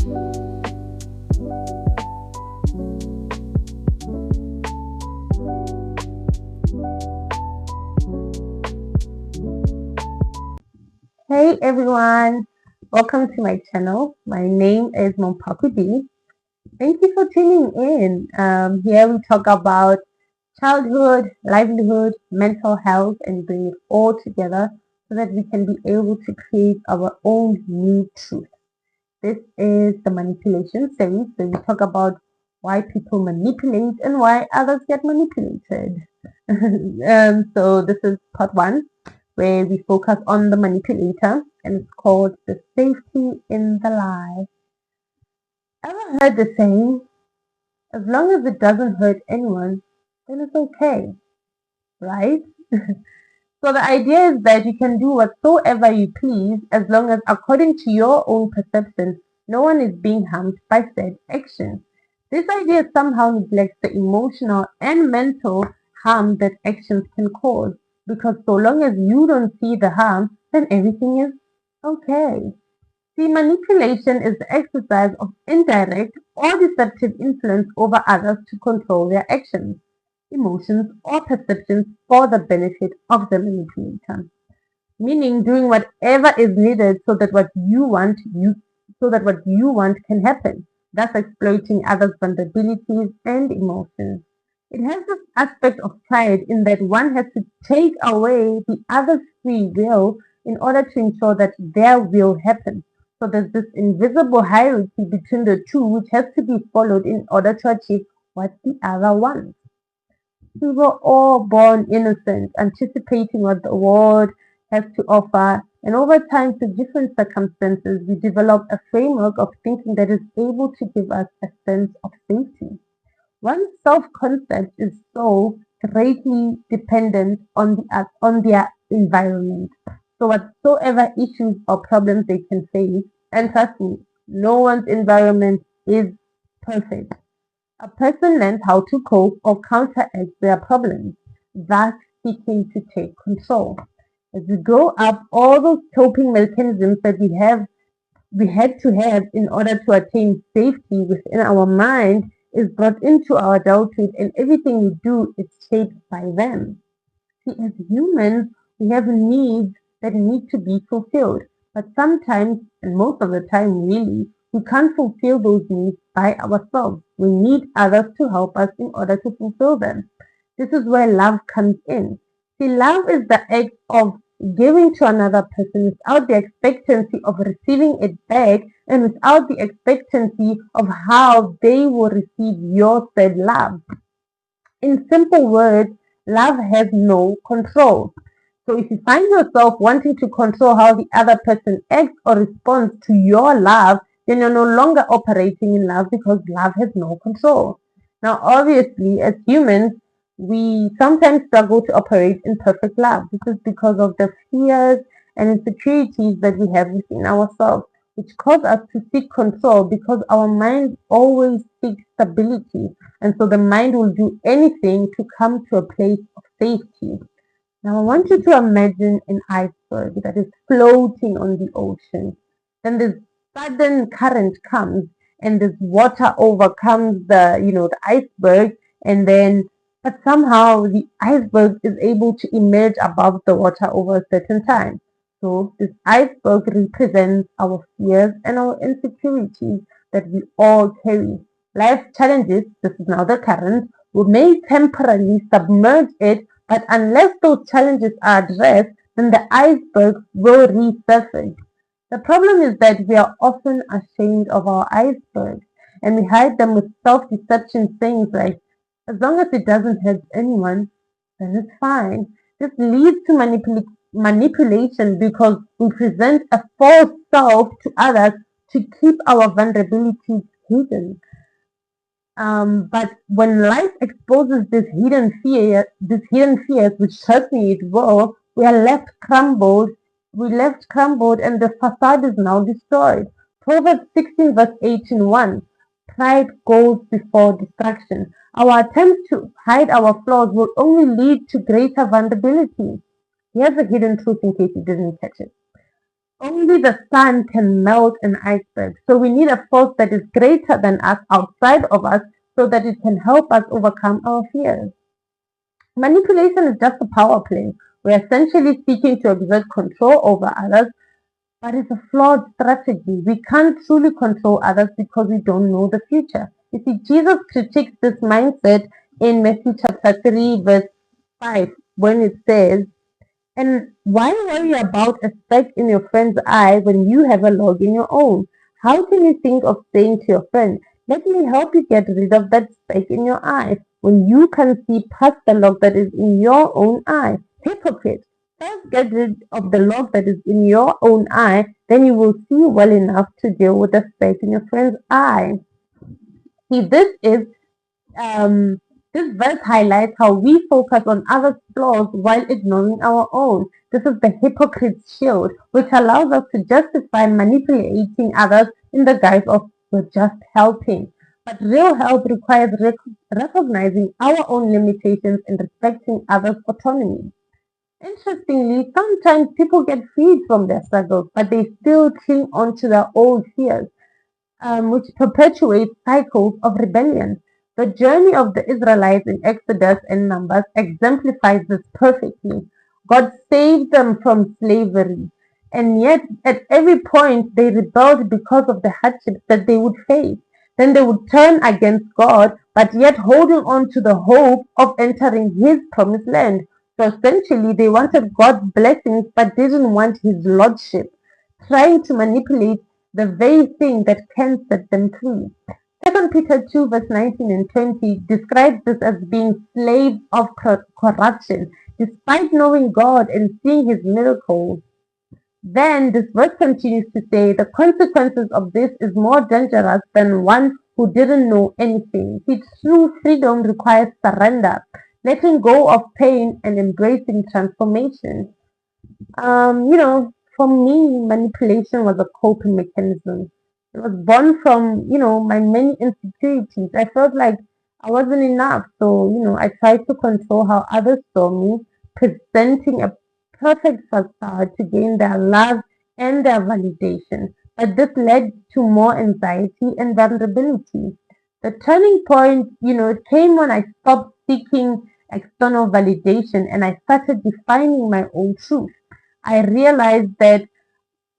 Hey everyone, welcome to my channel. My name is Mompaku D. Thank you for tuning in. Here we talk about childhood, livelihood, mental health, and bring it all together so that we can be able to create our own new truth. This is the manipulation series where we talk about why people manipulate and why others get manipulated. So this is part one where we focus on the manipulator and it's called the safety in the lie. Ever heard the saying, as long as it doesn't hurt anyone, then it's okay, right? So the idea is that you can do whatsoever you please as long as according to your own perception, no one is being harmed by said action. This idea somehow neglects the emotional and mental harm that actions can cause because so long as you don't see the harm, then everything is okay. See, manipulation is the exercise of indirect or deceptive influence over others to control their actions, emotions, or perceptions for the benefit of the manipulator. Meaning doing whatever is needed so that what you want can happen, thus exploiting others' vulnerabilities and emotions. It has this aspect of pride in that one has to take away the other's free will in order to ensure that their will happens. So there's this invisible hierarchy between the two which has to be followed in order to achieve what the other wants. We were all born innocent, anticipating what the world has to offer, and over time, through different circumstances, we develop a framework of thinking that is able to give us a sense of safety. One's self-concept is so greatly dependent on their environment. So whatsoever issues or problems they can face, and trust me, no one's environment is perfect. A person learns how to cope or counteract their problems, thus seeking to take control. As we grow up, all those coping mechanisms that we had to have in order to attain safety within our mind is brought into our adulthood and everything we do is shaped by them. See, as humans, we have needs that need to be fulfilled, but sometimes, and most of the time really, we can't fulfill those needs by ourselves. We need others to help us in order to fulfill them. This is where love comes in. See, love is the act of giving to another person without the expectancy of receiving it back and without the expectancy of how they will receive your said love. In simple words, love has no control. So if you find yourself wanting to control how the other person acts or responds to your love, then you're no longer operating in love because love has no control. Now, obviously, as humans, we sometimes struggle to operate in perfect love. This is because of the fears and insecurities that we have within ourselves, which cause us to seek control because our mind always seeks stability. And so the mind will do anything to come to a place of safety. Now I want you to imagine an iceberg that is floating on the ocean. Then this sudden current comes and this water overcomes the iceberg and then but somehow the iceberg is able to emerge above the water over a certain time. So this iceberg represents our fears and our insecurities that we all carry. Life challenges, this is now the current, may temporarily submerge it, but unless those challenges are addressed, then the iceberg will resurface. The problem is that we are often ashamed of our icebergs and we hide them with self-deception things like, as long as it doesn't hurt anyone, then it's fine. This leads to manipulation because we present a false self to others to keep our vulnerabilities hidden. But when life exposes these hidden fears, which trust me it will, we are left crumbled. We left crumbled, and the facade is now destroyed. Proverbs 16 verse 18:1. Pride goes before destruction. Our attempts to hide our flaws will only lead to greater vulnerability. Here's a hidden truth in case you didn't catch it. Only the sun can melt an iceberg. So we need a force that is greater than us, outside of us, so that it can help us overcome our fears. Manipulation is just a power play. We're essentially seeking to exert control over others, but it's a flawed strategy. We can't truly control others because we don't know the future. You see, Jesus critiques this mindset in Matthew chapter 3, verse 5, when it says, "And why worry about a speck in your friend's eye when you have a log in your own? How can you think of saying to your friend, 'Let me help you get rid of that speck in your eye,' when you can see past the log that is in your own eye? Hypocrite! First get rid of the log that is in your own eye, then you will see well enough to deal with the speck in your friend's eye." See, um, this verse highlights how we focus on others' flaws while ignoring our own. This is the hypocrite's shield, which allows us to justify manipulating others in the guise of we're just helping. But real help requires recognizing our own limitations and respecting others' autonomy. Interestingly, sometimes people get freed from their struggles, but they still cling on to their old fears, which perpetuates cycles of rebellion. The journey of the Israelites in Exodus and Numbers exemplifies this perfectly. God saved them from slavery, and yet at every point they rebelled because of the hardships that they would face. Then they would turn against God, but yet holding on to the hope of entering His promised land. So essentially, they wanted God's blessings but didn't want His lordship, trying to manipulate the very thing that can set them free. 2 Peter 2 verse 19 and 20 describes this as being slaves of corruption, despite knowing God and seeing His miracles. Then this verse continues to say the consequences of this is more dangerous than one who didn't know anything. See, true freedom requires surrender, letting go of pain and embracing transformation. For me, manipulation was a coping mechanism. It was born from, my many insecurities. I felt like I wasn't enough. So, I tried to control how others saw me, presenting a perfect facade to gain their love and their validation. But this led to more anxiety and vulnerability. The turning point, it came when I stopped seeking external validation and I started defining my own truth. I realized that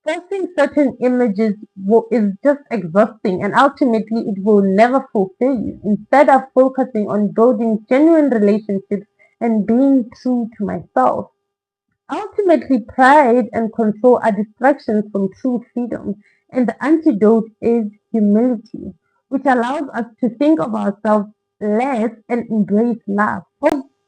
forcing certain images is just exhausting and ultimately it will never fulfill you. Instead of focusing on building genuine relationships and being true to myself. Ultimately, pride and control are distractions from true freedom, and the antidote is humility, which allows us to think of ourselves less and embrace love.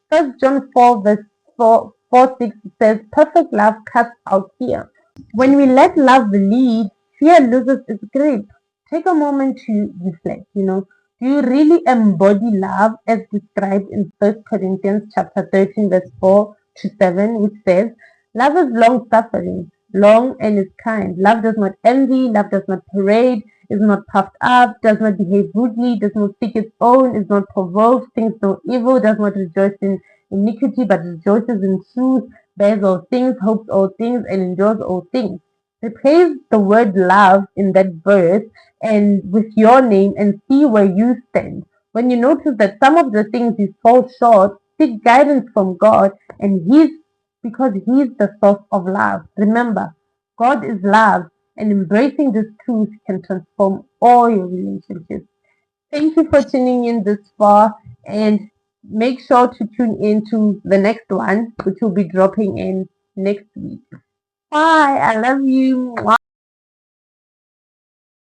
First John 4 verse 4 6 says, "Perfect love casts out fear." When we let love lead, fear loses its grip. Take a moment to reflect, Do you really embody love as described in 1 Corinthians chapter 13 verse 4 to 7, which says, "Love is long suffering, long and is kind. Love does not envy, love does not parade, is not puffed up, does not behave rudely, does not seek its own, is not provoked, thinks no evil, does not rejoice in iniquity, but rejoices in truth, bears all things, hopes all things, and endures all things." Replace the word love in that verse and with your name and see where you stand. When you notice that some of the things you fall short, seek guidance from God, and because He's the source of love. Remember, God is love, and embracing this truth can transform all your relationships. Thank you for tuning in this far, and make sure to tune in to the next one, which will be dropping in next week. Bye. I love you.